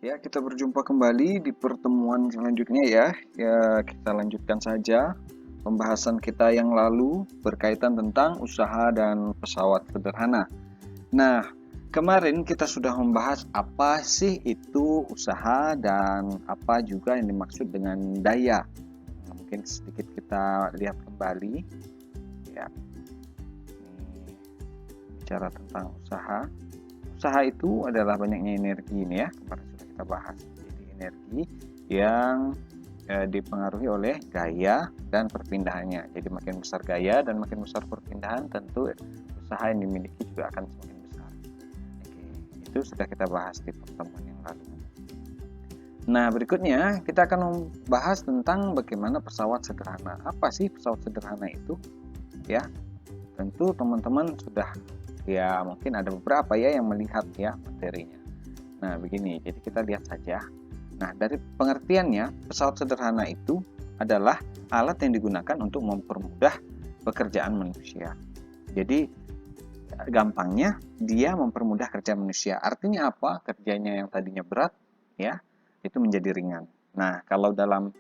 Ya, kita berjumpa kembali di pertemuan selanjutnya ya. Ya, kita lanjutkan saja pembahasan kita yang lalu berkaitan tentang usaha dan pesawat sederhana. Nah, kemarin kita sudah membahas apa sih itu usaha dan apa juga yang dimaksud dengan daya. Nah, mungkin sedikit kita lihat kembali ya. Ini bicara tentang usaha. Usaha itu adalah banyaknya energi ini ya, kemarin sudah kita bahas. Jadi energi yang dipengaruhi oleh gaya dan perpindahannya. Jadi makin besar gaya dan makin besar perpindahan, tentu usaha yang dimiliki juga akan semakin besar. Oke, itu sudah kita bahas di pertemuan yang lalu. Nah, berikutnya kita akan membahas tentang bagaimana pesawat sederhana. Apa sih pesawat sederhana itu? Ya, tentu teman-teman sudah ya mungkin ada beberapa ya yang melihat ya materinya. Nah, begini, jadi kita lihat saja. Nah, dari pengertiannya, pesawat sederhana itu adalah alat yang digunakan untuk mempermudah pekerjaan manusia. Jadi, gampangnya dia mempermudah kerja manusia. Artinya apa? Kerjanya yang tadinya berat, ya, itu menjadi ringan. Nah, kalau dalam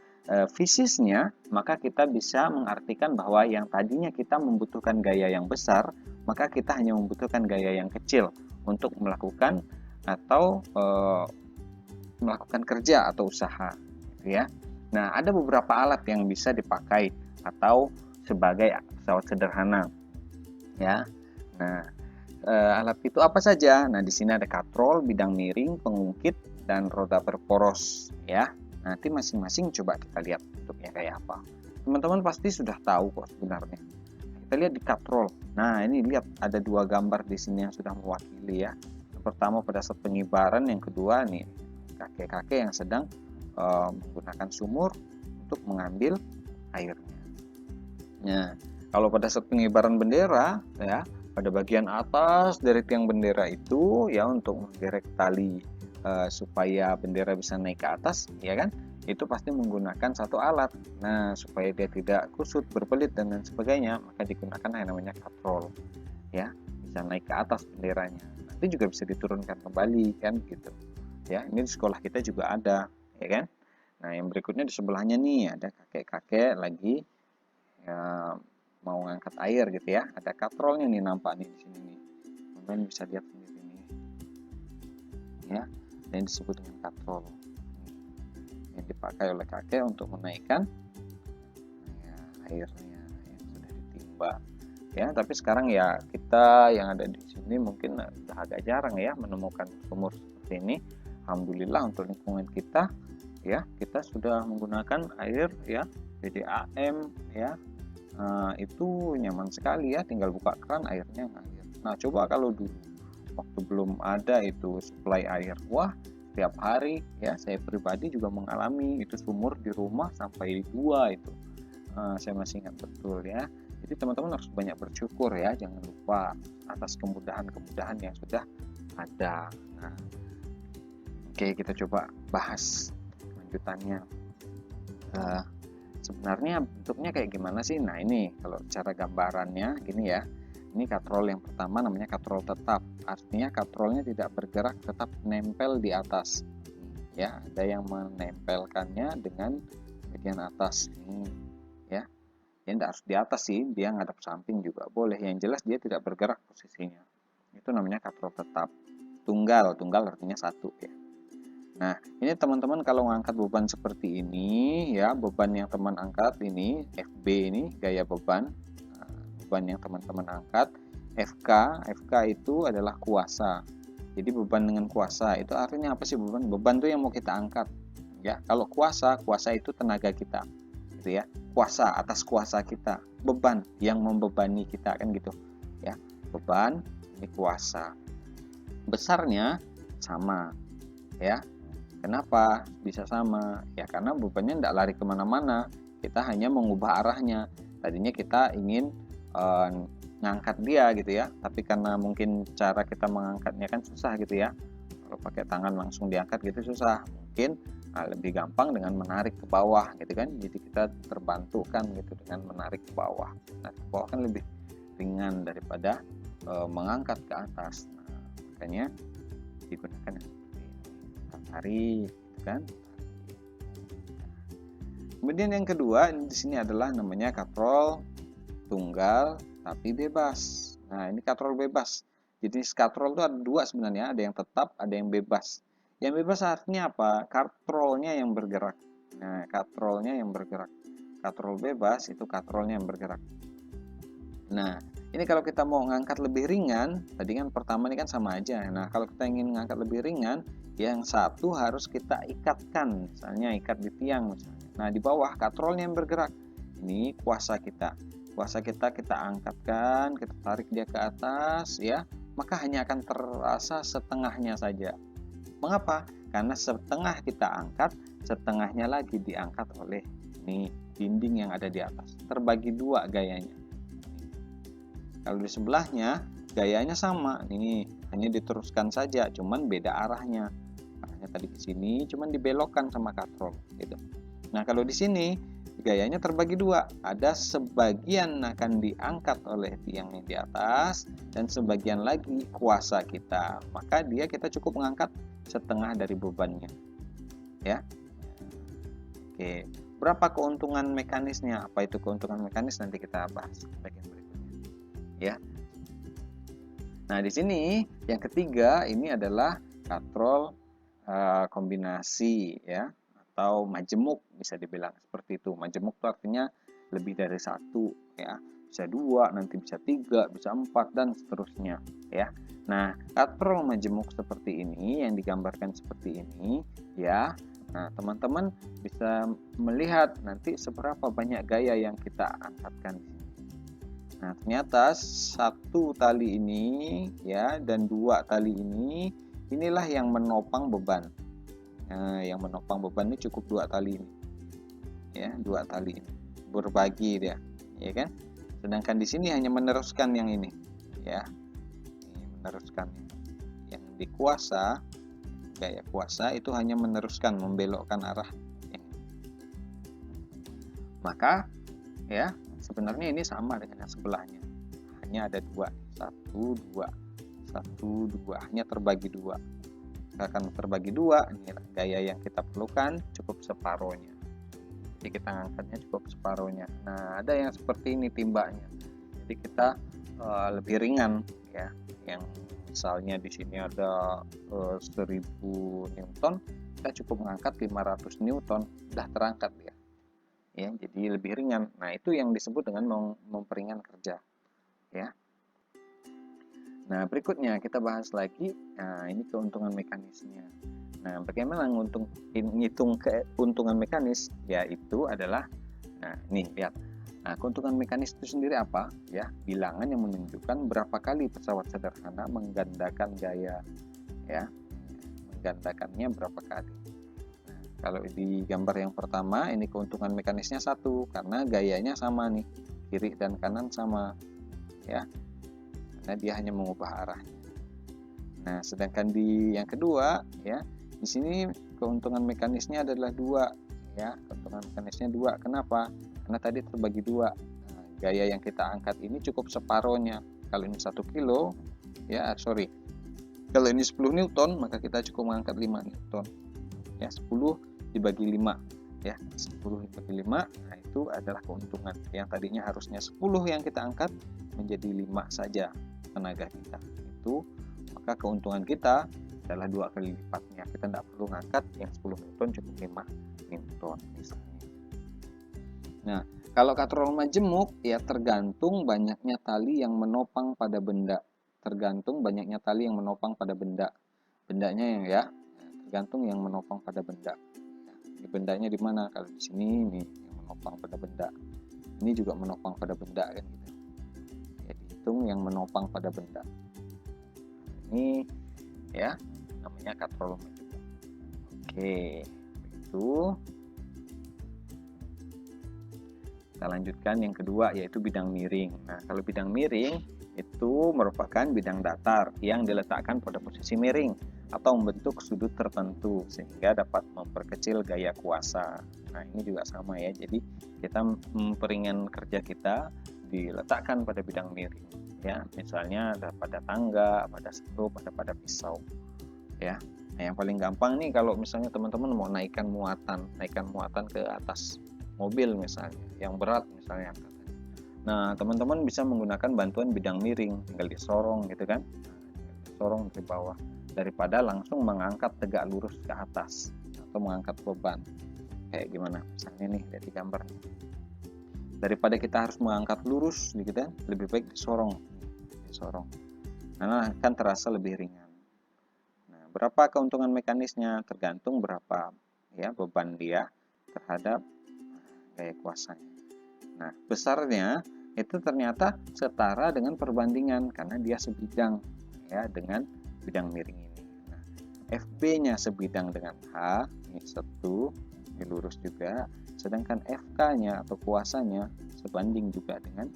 fisisnya, maka kita bisa mengartikan bahwa yang tadinya kita membutuhkan gaya yang besar, maka kita hanya membutuhkan gaya yang kecil untuk melakukan atau melakukan kerja atau usaha, gitu ya. Nah, ada beberapa alat yang bisa dipakai atau sebagai pesawat sederhana, ya. Nah, alat itu apa saja? Nah, di sini ada katrol, bidang miring, pengungkit, dan roda berporos, ya. Nanti masing-masing coba kita lihat bentuknya kayak apa. Teman-teman pasti sudah tahu kok sebenarnya. Kita lihat di katrol. Nah, ini lihat ada dua gambar di sini yang sudah mewakili ya. Yang pertama pada saat pengibaran, yang kedua nih kakek-kakek yang sedang menggunakan sumur untuk mengambil airnya. Nah, kalau pada saat pengibaran bendera ya, pada bagian atas dari tiang bendera itu ya untuk menderek tali supaya bendera bisa naik ke atas, ya kan? Itu pasti menggunakan satu alat. Nah, supaya dia tidak kusut, berbelit dan lain sebagainya, maka digunakan yang namanya katrol. Ya, bisa naik ke atas benderanya. Nanti juga bisa diturunkan kembali kan gitu. Ya, ini di sekolah kita juga ada, ya kan? Nah, yang berikutnya di sebelahnya nih ada kakek-kakek lagi ya, mau ngangkat air gitu ya. Ada katrolnya nih nampak nih di sini nih. Teman-teman bisa lihat sendiri nih. Ya, yang disebut dengan katrol. Yang dipakai oleh kakek untuk menaikkan ya, airnya yang sudah ditimba. Ya, tapi sekarang ya kita yang ada di sini mungkin sudah agak jarang ya menemukan sumur seperti ini. Alhamdulillah untuk lingkungan kita ya, kita sudah menggunakan air ya PDAM ya. Itu nyaman sekali ya, tinggal buka keran airnya ngalir. Nah, coba kalau dulu waktu belum ada itu suplai air, wah setiap hari ya saya pribadi juga mengalami itu sumur di rumah sampai dua itu. Saya masih ingat betul ya. Jadi teman-teman harus banyak bersyukur ya, jangan lupa atas kemudahan-kemudahan yang sudah ada. Nah, oke, kita coba bahas lanjutannya. Uh, Sebenarnya bentuknya kayak gimana sih? Nah, ini kalau cara gambarannya gini ya. Ini katrol yang pertama namanya katrol tetap. Artinya katrolnya tidak bergerak, tetap nempel di atas. Ya, ada yang menempelkannya dengan bagian atas ini ya. Ya tidak harus di atas sih, dia ngadap samping juga boleh. Yang jelas dia tidak bergerak posisinya. Itu namanya katrol tetap. Tunggal, tunggal artinya satu ya. Nah, ini teman-teman kalau ngangkat beban seperti ini ya, beban yang teman angkat ini FB ini gaya beban. Beban yang teman-teman angkat. FK itu adalah kuasa. Jadi beban dengan kuasa itu artinya apa sih beban? Beban itu yang mau kita angkat. Ya, kalau kuasa itu tenaga kita. Gitu ya. Kuasa atas kuasa kita. Beban yang membebani kita kan gitu. Ya. Beban ini kuasa. Besarnya sama ya. Kenapa bisa sama? Ya karena bebannya tidak lari kemana-mana. Kita hanya mengubah arahnya. Tadinya kita ingin ngangkat dia gitu ya. Tapi karena mungkin cara kita mengangkatnya kan susah gitu ya. Kalau pakai tangan langsung diangkat gitu susah. Mungkin lebih gampang dengan menarik ke bawah gitu kan. Jadi kita terbantukan gitu dengan menarik ke bawah. Nah, ke bawah kan lebih ringan daripada mengangkat ke atas. Nah, makanya digunakan tarik, gitu kan. Kemudian yang kedua di sini adalah namanya katrol tunggal tapi bebas. Nah, ini katrol bebas. Jadi katrol itu ada dua sebenarnya, ada yang tetap, ada yang bebas. Yang bebas artinya apa? Katrolnya yang bergerak. Nah, katrolnya yang bergerak. Katrol bebas itu katrolnya yang bergerak. Nah, ini kalau kita mau ngangkat lebih ringan, tadi kan pertama ini kan sama aja. Nah, kalau kita ingin ngangkat lebih ringan, yang satu harus kita ikatkan, misalnya ikat di tiang misalnya. Nah, di bawah katrolnya yang bergerak. Ini kuasa kita. Kuasa kita angkatkan, kita tarik dia ke atas ya, maka hanya akan terasa setengahnya saja. Mengapa? Karena setengah kita angkat, setengahnya lagi diangkat oleh ini dinding yang ada di atas. Terbagi dua gayanya. Kalau di sebelahnya gayanya sama, ini hanya diteruskan saja, cuman beda arahnya. Arahnya tadi ke sini, cuman dibelokkan sama katrol gitu. Nah, kalau di sini gayanya terbagi dua, ada sebagian akan diangkat oleh tiang yang di atas dan sebagian lagi kuasa kita. Maka dia kita cukup mengangkat setengah dari bebannya. Ya. Oke, berapa keuntungan mekanisnya? Apa itu keuntungan mekanis? Nanti kita bahas bagian berikutnya. Ya. Nah, di sini yang ketiga ini adalah katrol kombinasi ya, atau majemuk bisa dibilang seperti itu. Majemuk itu artinya lebih dari satu ya, bisa dua, nanti bisa tiga, bisa empat dan seterusnya ya. Nah, katrol majemuk seperti ini yang digambarkan seperti ini ya. Nah, teman-teman bisa melihat nanti seberapa banyak gaya yang kita angkatkan. Nah, ternyata satu tali ini ya dan dua tali ini inilah yang menopang beban. Nah, yang menopang beban ini cukup dua tali ini. Ya, dua tali ini. Berbagi dia, ya kan? Sedangkan di sini hanya meneruskan yang ini, ya. Ini meneruskan. Yang di kuasa, gaya kuasa itu hanya meneruskan, membelokkan arah yang ini. Maka ya, sebenarnya ini sama dengan yang sebelahnya, hanya ada dua, satu dua, hanya terbagi dua. Kita akan terbagi dua, ini gaya yang kita perlukan cukup separohnya, jadi kita angkatnya cukup separohnya. Nah, ada yang seperti ini timbanya, jadi kita lebih ringan ya, yang misalnya di sini ada 1000 Newton, kita cukup mengangkat 500 Newton, sudah terangkat ya. Ya, jadi lebih ringan. Nah, itu yang disebut dengan memperingan kerja ya. Nah, berikutnya kita bahas lagi. Nah, ini keuntungan mekanisnya. Nah, bagaimana ngitung keuntungan mekanis? Yaitu adalah, nah ini lihat. Nah, keuntungan mekanis itu sendiri apa? Ya, bilangan yang menunjukkan berapa kali pesawat sederhana menggandakan gaya ya. Menggandakannya berapa kali. Kalau di gambar yang pertama, ini keuntungan mekanisnya 1 karena gayanya sama nih, kiri dan kanan sama ya, karena dia hanya mengubah arahnya. Nah, sedangkan di yang kedua ya, di sini keuntungan mekanisnya adalah 2 ya, keuntungan mekanisnya 2. Kenapa? Karena tadi terbagi 2. Nah, gaya yang kita angkat ini cukup separohnya. Kalau ini 1 kilo ya, kalau ini 10 Newton, maka kita cukup mengangkat 5 Newton ya, 10 dibagi 5 ya, 10 dibagi 5. Nah, itu adalah keuntungan. Yang tadinya harusnya 10 yang kita angkat menjadi 5 saja tenaga kita. Itu maka keuntungan kita adalah 2 kali lipatnya. Kita tidak perlu ngangkat yang 10 Newton, cukup 5 Newton misalnya. Nah, kalau katrol majemuk ya tergantung banyaknya tali yang menopang pada benda. Tergantung banyaknya tali yang menopang pada benda. Bendanya yang ya, tergantung yang menopang pada benda. Ini bendanya di mana? Kalau di sini nih yang menopang pada benda. Ini juga menopang pada benda kan gitu. Ya, dihitung yang menopang pada benda. Ini ya namanya katrol majemuk. Oke, itu. Kita lanjutkan yang kedua yaitu bidang miring. Nah, kalau bidang miring itu merupakan bidang datar yang diletakkan pada posisi miring atau membentuk sudut tertentu sehingga dapat memperkecil gaya kuasa. Nah, ini juga sama ya. Jadi kita memperingan kerja kita diletakkan pada bidang miring ya. Misalnya ada pada tangga, pada skrup, pada pisau ya. Nah, yang paling gampang nih kalau misalnya teman-teman mau naikkan muatan ke atas mobil misalnya, yang berat misalnya angkatannya. Nah, teman-teman bisa menggunakan bantuan bidang miring, tinggal disorong gitu kan. Sorong ke bawah daripada langsung mengangkat tegak lurus ke atas atau mengangkat beban. Kayak gimana? Misalnya nih, lihat di gambar. Daripada kita harus mengangkat lurus gitu kan, lebih baik disorong. Karena akan terasa lebih ringan. Nah, berapa keuntungan mekanisnya tergantung berapa ya beban dia terhadap gaya kuasanya. Nah, besarnya itu ternyata setara dengan perbandingan karena dia sebidang ya dengan bidang miring ini. Nah, FB-nya sebidang dengan H, ini 1, ini lurus juga, sedangkan FK-nya atau kuasanya sebanding juga dengan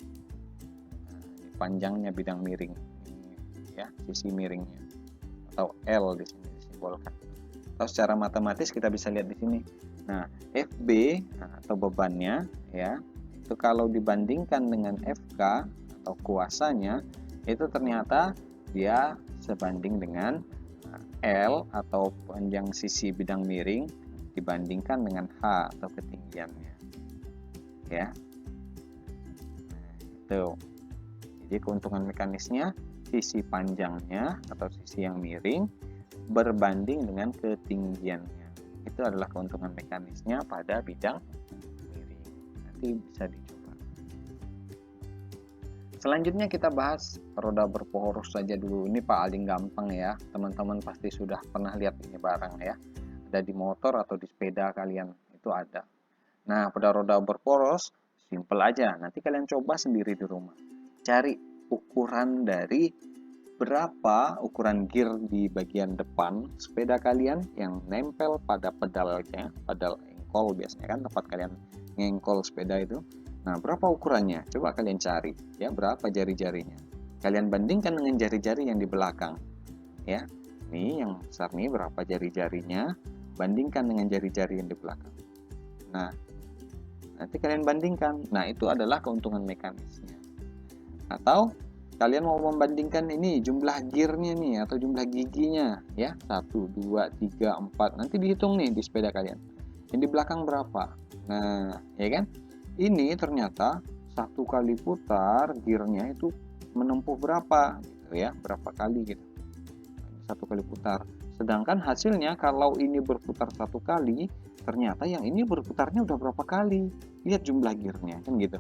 panjangnya bidang miring ini ya, sisi miringnya atau L di sini disimbolkan. Atau secara matematis kita bisa lihat di sini. Nah, FB atau bebannya ya, itu kalau dibandingkan dengan FK atau kuasanya itu ternyata dia sebanding dengan L atau panjang sisi bidang miring dibandingkan dengan H atau ketinggiannya ya. Itu jadi keuntungan mekanisnya sisi panjangnya atau sisi yang miring berbanding dengan ketinggiannya. Itu adalah keuntungan mekanisnya pada bidang miring. Nanti bisa dicoba. Selanjutnya kita bahas roda berporos saja dulu. Ini paling gampang ya. Teman-teman pasti sudah pernah lihat ini barang ya. Ada di motor atau di sepeda kalian itu ada. Nah, pada roda berporos simple aja. Nanti kalian coba sendiri di rumah. Cari ukuran dari berapa ukuran gear di bagian depan sepeda kalian yang nempel pada pedalnya, pedal engkol biasanya kan tempat kalian ngengkol sepeda itu. Nah, berapa ukurannya? Coba kalian cari ya, berapa jari-jarinya. Kalian bandingkan dengan jari-jari yang di belakang. Ya. Ini yang besar nih berapa jari-jarinya, bandingkan dengan jari-jari yang di belakang. Nah, nanti kalian bandingkan. Nah, itu adalah keuntungan mekanisnya. Atau kalian mau membandingkan ini jumlah gearnya nih atau jumlah giginya ya, 1, 2, 3, 4. Nanti dihitung nih di sepeda kalian. Yang di belakang berapa? Nah, ya kan? Ini ternyata 1 kali putar gearnya itu menempuh berapa gitu ya, berapa kali gitu. 1 kali putar. Sedangkan hasilnya kalau ini berputar 1 kali, ternyata yang ini berputarnya udah berapa kali. Lihat jumlah gearnya kan gitu.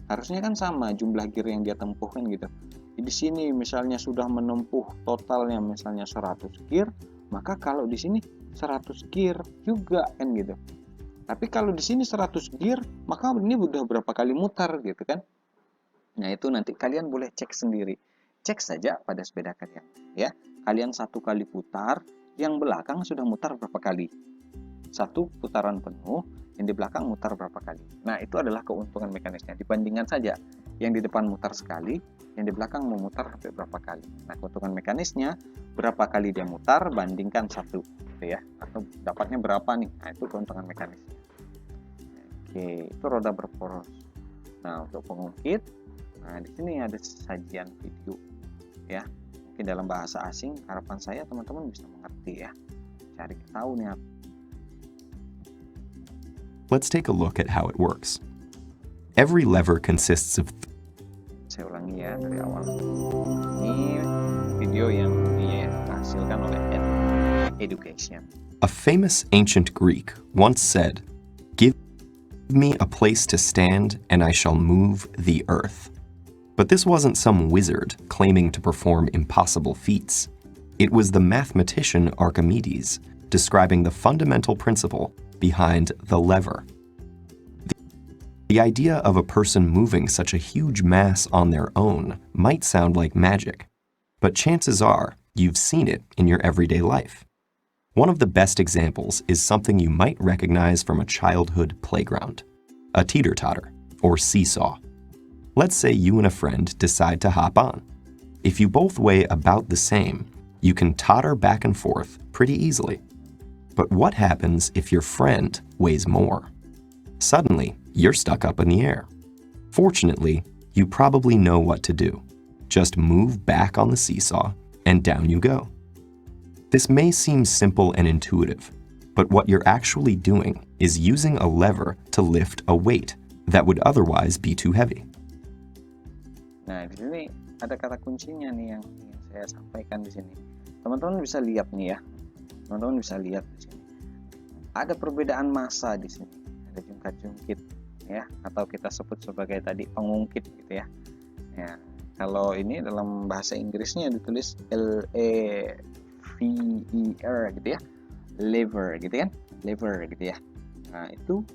Harusnya kan sama jumlah gear yang dia tempuh kan gitu. Di sini misalnya sudah menempuh totalnya misalnya 100 gear, maka kalau di sini 100 gear juga kan gitu. Tapi kalau di sini 100 gear, maka ini udah berapa kali mutar gitu kan. Nah, itu nanti kalian boleh cek sendiri. Cek saja pada sepeda kalian ya. Kalian 1 kali putar, yang belakang sudah mutar berapa kali. 1 putaran penuh, yang di belakang mutar berapa kali. Nah, itu adalah keuntungan mekanisnya. Dibandingkan saja, yang di depan mutar sekali, yang di belakang memutar sampai berapa kali. Nah, keuntungan mekanisnya berapa kali dia mutar bandingkan 1 gitu ya. Atau dapatnya berapa nih. Nah, itu keuntungan mekanisnya. Oke, itu roda berporos. Nah, untuk pengungkit, nah di sini ada sajian video ya. Mungkin dalam bahasa asing, harapan saya teman-teman bisa mengerti ya. Cari tahu nih. Let's take a look at how it works. Every lever consists of... Saya ulangi ya dari awal. Ini video yang dihasilkan oleh Education. A famous ancient Greek once said, "Give me a place to stand and I shall move the earth." But this wasn't some wizard claiming to perform impossible feats. It was the mathematician Archimedes describing the fundamental principle behind the lever. The idea of a person moving such a huge mass on their own might sound like magic, but chances are you've seen it in your everyday life. One of the best examples is something you might recognize from a childhood playground, a teeter-totter or seesaw. Let's say you and a friend decide to hop on. If you both weigh about the same, you can totter back and forth pretty easily. But what happens if your friend weighs more? Suddenly, you're stuck up in the air. Fortunately, you probably know what to do. Just move back on the seesaw and down you go. This may seem simple and intuitive, but what you're actually doing is using a lever to lift a weight that would otherwise be too heavy. Nah, di sini ada kata kuncinya nih yang ingin saya sampaikan di sini. Teman-teman bisa lihat nih ya. Teman-teman bisa lihat di sini. Ada perbedaan massa di sini. Ada jungkat-jungkit ya, atau kita sebut sebagai tadi pengungkit gitu ya. Ya, kalau ini dalam bahasa Inggrisnya ditulis lever gitu ya. Lever gitu kan? Lever gitu ya. Nah, itu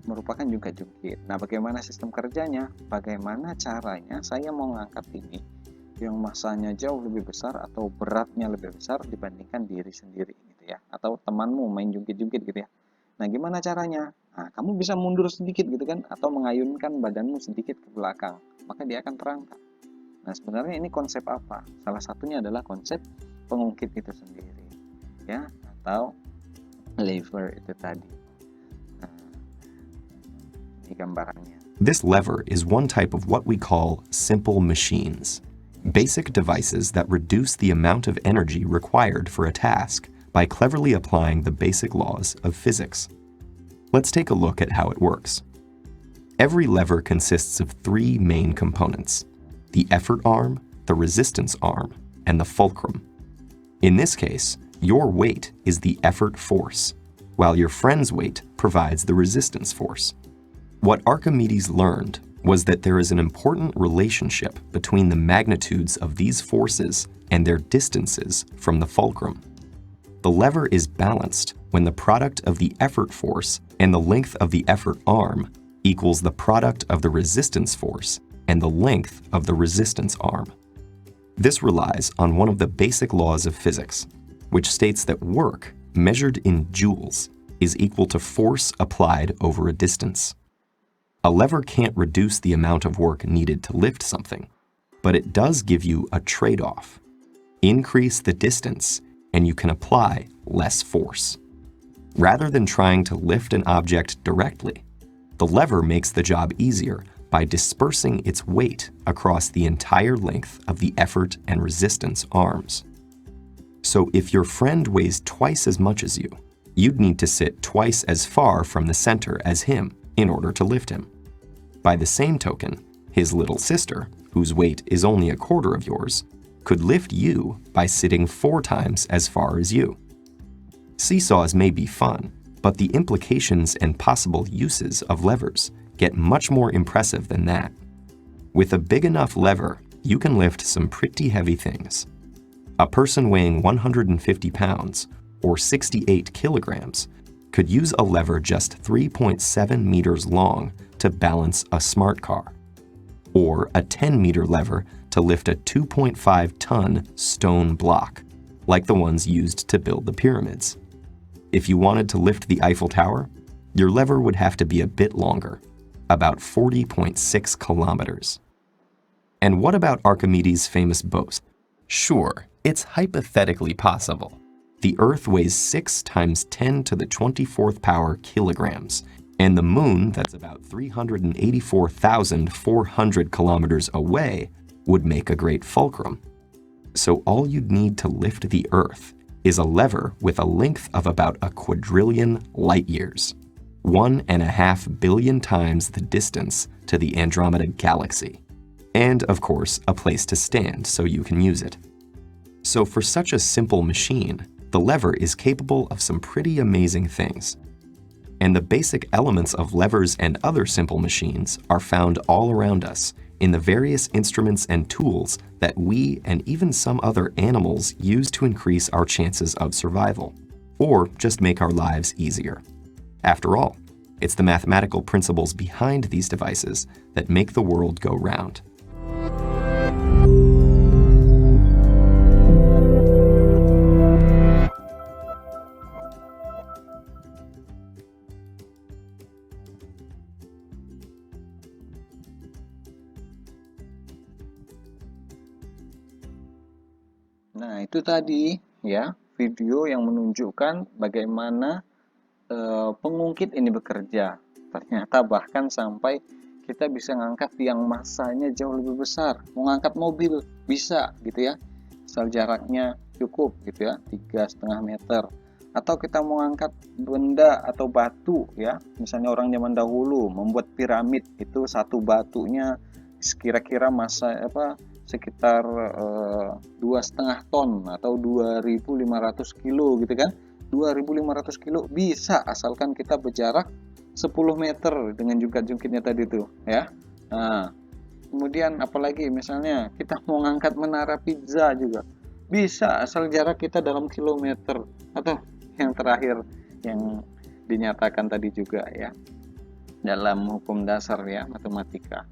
merupakan jungkat-jungkit. Nah, bagaimana sistem kerjanya? Bagaimana caranya saya mau ngangkat ini yang massanya jauh lebih besar atau beratnya lebih besar dibandingkan diri sendiri gitu ya, atau temanmu main jungkit-jungkit gitu ya. Nah, gimana caranya? Nah, kamu bisa mundur sedikit gitu kan, atau mengayunkan badanmu sedikit ke belakang, maka dia akan terangkat. Nah, sebenarnya ini konsep apa? Salah satunya adalah konsep pengungkit itu sendiri ya, atau lever itu tadi. Nah, ini gambarannya. This lever is one type of what we call simple machines, basic devices that reduce the amount of energy required for a task by cleverly applying the basic laws of physics. Let's take a look at how it works. Every lever consists of three main components: the effort arm, the resistance arm, and the fulcrum. In this case, your weight is the effort force, while your friend's weight provides the resistance force. What Archimedes learned was that there is an important relationship between the magnitudes of these forces and their distances from the fulcrum. The lever is balanced when the product of the effort force and the length of the effort arm equals the product of the resistance force and the length of the resistance arm. This relies on one of the basic laws of physics, which states that work measured in joules is equal to force applied over a distance. A lever can't reduce the amount of work needed to lift something, but it does give you a trade-off. Increase the distance, and you can apply less force. Rather than trying to lift an object directly, the lever makes the job easier by dispersing its weight across the entire length of the effort and resistance arms. So if your friend weighs twice as much as you, you'd need to sit twice as far from the center as him in order to lift him. By the same token, his little sister, whose weight is only a quarter of yours, could lift you by sitting 4 times as far as you. Seesaws may be fun, but the implications and possible uses of levers get much more impressive than that. With a big enough lever, you can lift some pretty heavy things. A person weighing 150 pounds, or 68 kilograms, could use a lever just 3.7 meters long to balance a smart car, or a 10-meter lever to lift a 2.5-ton stone block, like the ones used to build the pyramids. If you wanted to lift the Eiffel Tower, your lever would have to be a bit longer, about 40.6 kilometers. And what about Archimedes' famous boast? Sure, it's hypothetically possible. The Earth weighs 6 times 10 to the 24th power kilograms, and the Moon, that's about 384,400 kilometers away, would make a great fulcrum. So all you'd need to lift the Earth is a lever with a length of about a quadrillion light years, 1.5 billion times the distance to the Andromeda Galaxy, and of course a place to stand so you can use it. So for such a simple machine, the lever is capable of some pretty amazing things. And the basic elements of levers and other simple machines are found all around us in the various instruments and tools that we and even some other animals use to increase our chances of survival, or just make our lives easier. After all, it's the mathematical principles behind these devices that make the world go round. Nah, itu tadi ya video yang menunjukkan bagaimana pengungkit ini bekerja. Ternyata bahkan sampai kita bisa ngangkat yang massanya jauh lebih besar. Mau ngangkat mobil bisa gitu ya. Asal jaraknya cukup gitu ya, 3,5 meter. Atau kita mau angkat benda atau batu ya, misalnya orang zaman dahulu membuat piramid, itu satu batunya kira-kira sekitar 2,5 ton atau 2.500 kilo gitu kan. 2.500 kilo bisa, asalkan kita berjarak 10 meter dengan jungkit-jungkitnya tadi tuh ya. Nah, kemudian apalagi misalnya kita mau ngangkat menara pizza juga bisa, asal jarak kita dalam kilometer. Atau yang terakhir yang dinyatakan tadi juga ya dalam hukum dasar ya matematika,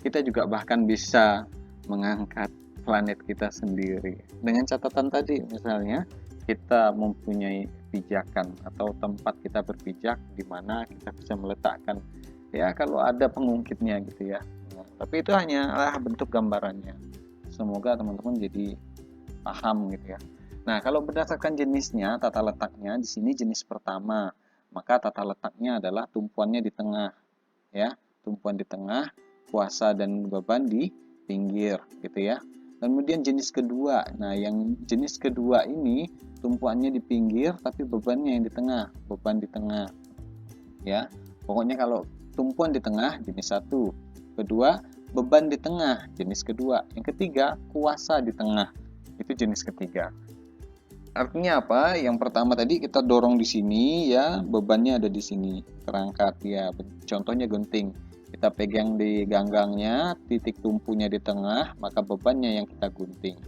kita juga bahkan bisa mengangkat planet kita sendiri dengan catatan tadi, misalnya kita mempunyai pijakan atau tempat kita berpijak di mana kita bisa meletakkan ya kalau ada pengungkitnya gitu ya. Nah, tapi itu hanyalah bentuk gambarannya, semoga teman-teman jadi paham gitu ya. Nah, kalau berdasarkan jenisnya, tata letaknya di sini jenis pertama, maka tata letaknya adalah tumpuannya di tengah ya, tumpuan di tengah, kuasa dan beban di pinggir gitu ya. Kemudian jenis kedua, nah yang jenis kedua ini tumpuannya di pinggir tapi bebannya yang di tengah, beban di tengah ya. Pokoknya kalau tumpuan di tengah jenis satu, kedua beban di tengah jenis kedua, yang ketiga kuasa di tengah, itu jenis ketiga. Artinya apa? Yang pertama tadi kita dorong di sini ya, bebannya ada di sini, terangkat ya. Contohnya gunting. Kita pegang di ganggangnya, titik tumpunya di tengah, maka bebannya yang kita gunting.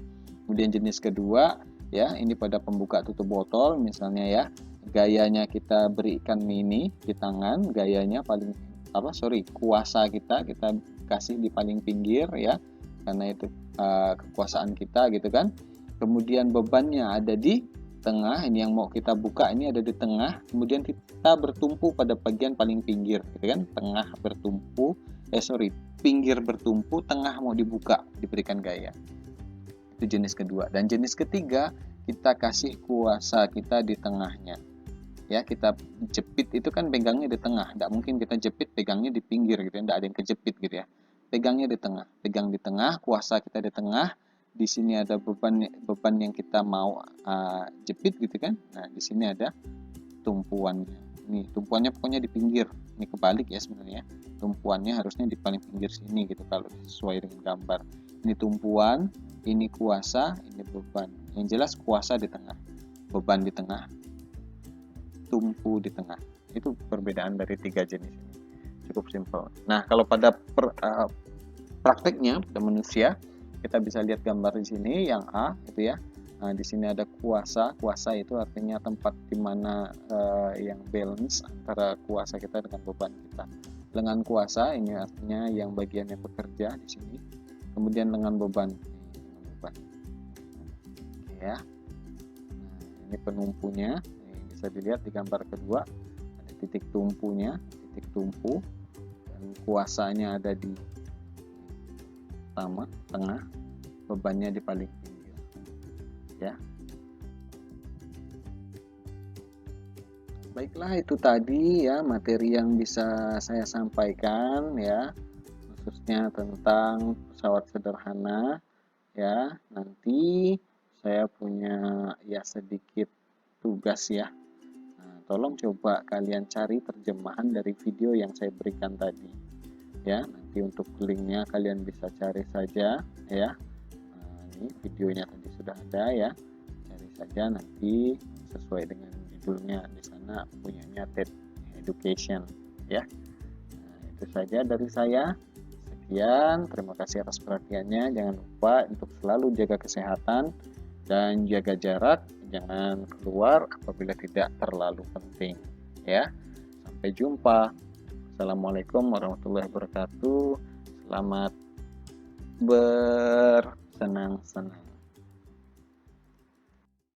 Kemudian jenis kedua ya, ini pada pembuka tutup botol misalnya ya. Gayanya kita berikan ini di tangan, gayanya kuasa kita kasih di paling pinggir ya. Karena itu kekuasaan kita gitu kan. Kemudian bebannya ada di tengah, ini yang mau kita buka ini ada di tengah, kemudian kita bertumpu pada bagian paling pinggir gitu kan, pinggir bertumpu, tengah mau dibuka, diberikan gaya. Itu jenis kedua. Dan jenis ketiga, kita kasih kuasa kita di tengahnya ya, kita jepit itu kan pegangnya di tengah, tidak mungkin kita jepit pegangnya di pinggir gitu ya, tidak ada yang kejepit gitu ya, pegangnya di tengah, pegang di tengah, kuasa kita di tengah. Di sini ada beban yang kita mau jepit gitu kan. Nah, di sini ada tumpuannya. Nih, tumpuannya pokoknya di pinggir. Ini kebalik ya sebenarnya. Tumpuannya harusnya di paling pinggir sini gitu kalau sesuai dengan gambar. Ini tumpuan, ini kuasa, ini beban. Yang jelas kuasa di tengah, beban di tengah, tumpu di tengah. Itu perbedaan dari tiga jenis ini. Cukup simpel. Nah, kalau pada prakteknya pada manusia, kita bisa lihat gambar di sini yang A itu ya. Nah, di sini ada kuasa. Kuasa itu artinya tempat di mana yang balance antara kuasa kita dengan beban kita. Lengan kuasa ini artinya yang bagian yang bekerja di sini. Kemudian lengan beban. Oke ya. Nah, ini penumpunya. Ini bisa dilihat di gambar kedua. Ada titik tumpunya, titik tumpu, dan kuasanya ada di tengah, bebannya di paling pinggir ya. Baiklah, itu tadi ya materi yang bisa saya sampaikan ya, khususnya tentang pesawat sederhana ya. Nanti saya punya ya sedikit tugas ya. Nah, tolong coba kalian cari terjemahan dari video yang saya berikan tadi ya. Nanti untuk linknya kalian bisa cari saja ya. Nah, ini videonya tadi sudah ada ya, cari saja nanti sesuai dengan judulnya di sana, punyanya TED Education ya. Nah, itu saja dari saya. Sekian, terima kasih atas perhatiannya. Jangan lupa untuk selalu jaga kesehatan dan jaga jarak, jangan keluar apabila tidak terlalu penting ya. Sampai jumpa. Assalamualaikum warahmatullahi wabarakatuh. Selamat bersenang-senang.